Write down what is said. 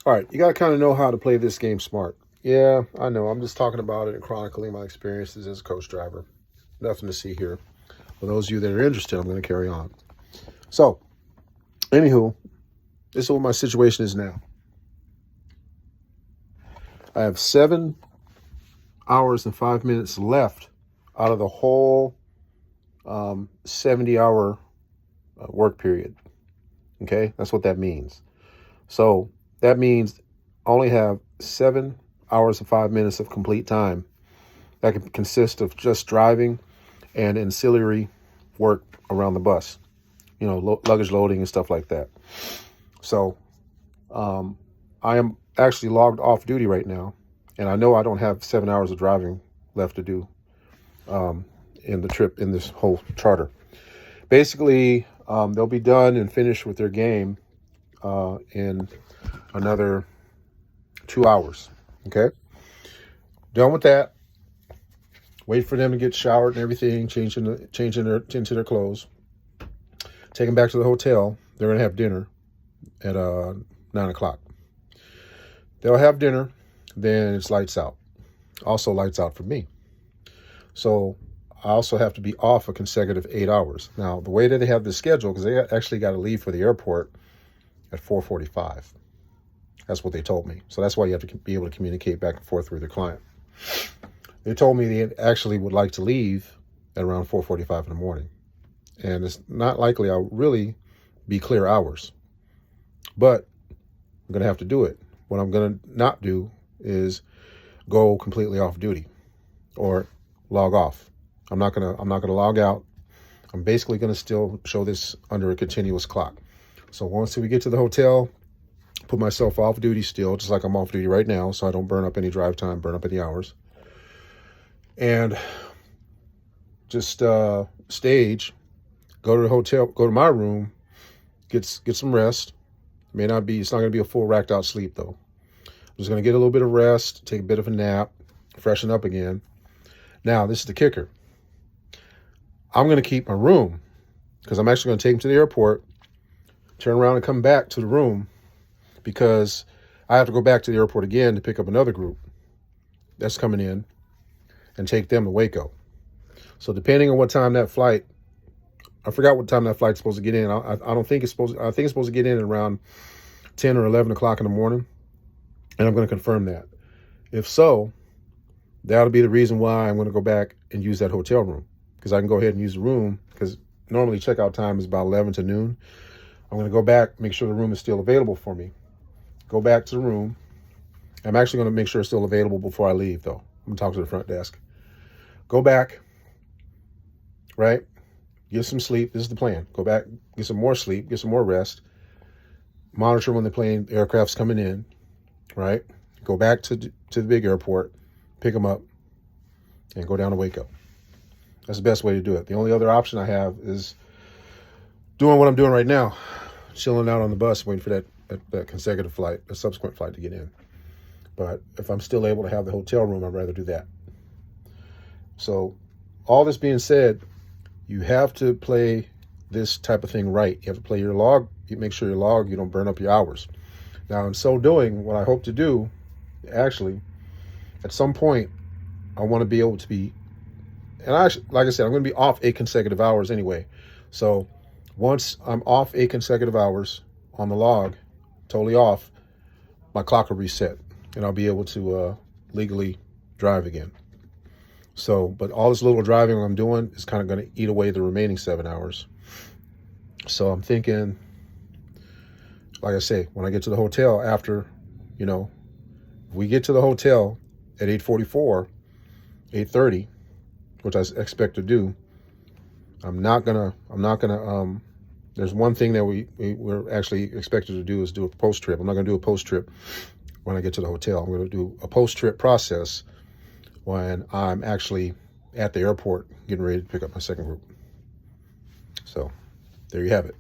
All right, you got to kind of know how to play this game smart. Yeah, I know. I'm just talking about it and chronicling my experiences as a coach driver. Nothing to see here. For those of you that are interested, I'm going to carry on. So, anywho, this is what my situation is now. I have 7 hours and 5 minutes left out of the whole 70-hour work period. Okay, that's what that means. So that means I only have 7 hours and 5 minutes of complete time that can consist of just driving and ancillary work around the bus, luggage loading and stuff like that. So I am actually logged off duty right now, and I know I don't have 7 hours of driving left to do in the trip, in this whole charter. Basically, they'll be done and finished with their game in another 2 hours. Okay, done with that. Wait for them to get showered and everything, changing into their clothes. Take them back to the hotel. They're gonna have dinner at 9 o'clock. They'll have dinner, then it's lights out. Also lights out for me. So I also have to be off a consecutive 8 hours. Now, the way that they have this schedule, because they actually got to leave for the airport at 4:45. That's what they told me. So that's why you have to be able to communicate back and forth with your client. They told me they actually would like to leave at around 4:45 in the morning. And it's not likely I'll really be clear hours. But I'm going to have to do it. What I'm going to not do is go completely off duty or log off. I'm not going to log out. I'm basically going to still show this under a continuous clock. So once we get to the hotel, put myself off duty still, just like I'm off duty right now, so I don't burn up any drive time, burn up any hours. And just stage, go to the hotel, go to my room, get some rest. It's not going to be a full racked out sleep though. I'm just going to get a little bit of rest, take a bit of a nap, freshen up again. Now, this is the kicker. I'm going to keep my room because I'm actually going to take them to the airport, turn around and come back to the room because I have to go back to the airport again to pick up another group that's coming in and take them to Waco. So depending on what time that flight, I forgot what time that flight's supposed to get in. I think it's supposed to get in at around 10 or 11 o'clock in the morning. And I'm going to confirm that. If so, that'll be the reason why I'm going to go back and use that hotel room, because I can go ahead and use the room, because normally checkout time is about 11 to noon. I'm going to go back, make sure the room is still available for me. Go back to the room. I'm actually going to make sure it's still available before I leave, though. I'm going to talk to the front desk. Go back, right? Get some sleep. This is the plan. Go back, get some more sleep, get some more rest. Monitor when the aircraft's coming in, right? Go back to the big airport, pick them up, and go down to Waco. That's the best way to do it. The only other option I have is doing what I'm doing right now, chilling out on the bus, waiting for that consecutive flight, a subsequent flight to get in. But if I'm still able to have the hotel room, I'd rather do that. So all this being said, you have to play this type of thing right. You have to play your log. You make sure you don't burn up your hours. Now, in so doing, what I hope to do, actually, at some point, I want to be able to be, and like I said, I'm going to be off 8 consecutive hours anyway. So once I'm off 8 consecutive hours on the log, totally off, my clock will reset and I'll be able to legally drive again. So, but all this little driving I'm doing is kind of going to eat away the remaining 7 hours. So I'm thinking, like I say, when I get to the hotel after, we get to the hotel at 8:44, 8:30, which I expect to do, I'm not gonna, there's one thing that we're actually expected to do is do a post-trip. I'm not gonna do a post-trip when I get to the hotel. I'm gonna do a post-trip process when I'm actually at the airport getting ready to pick up my second group. So there you have it.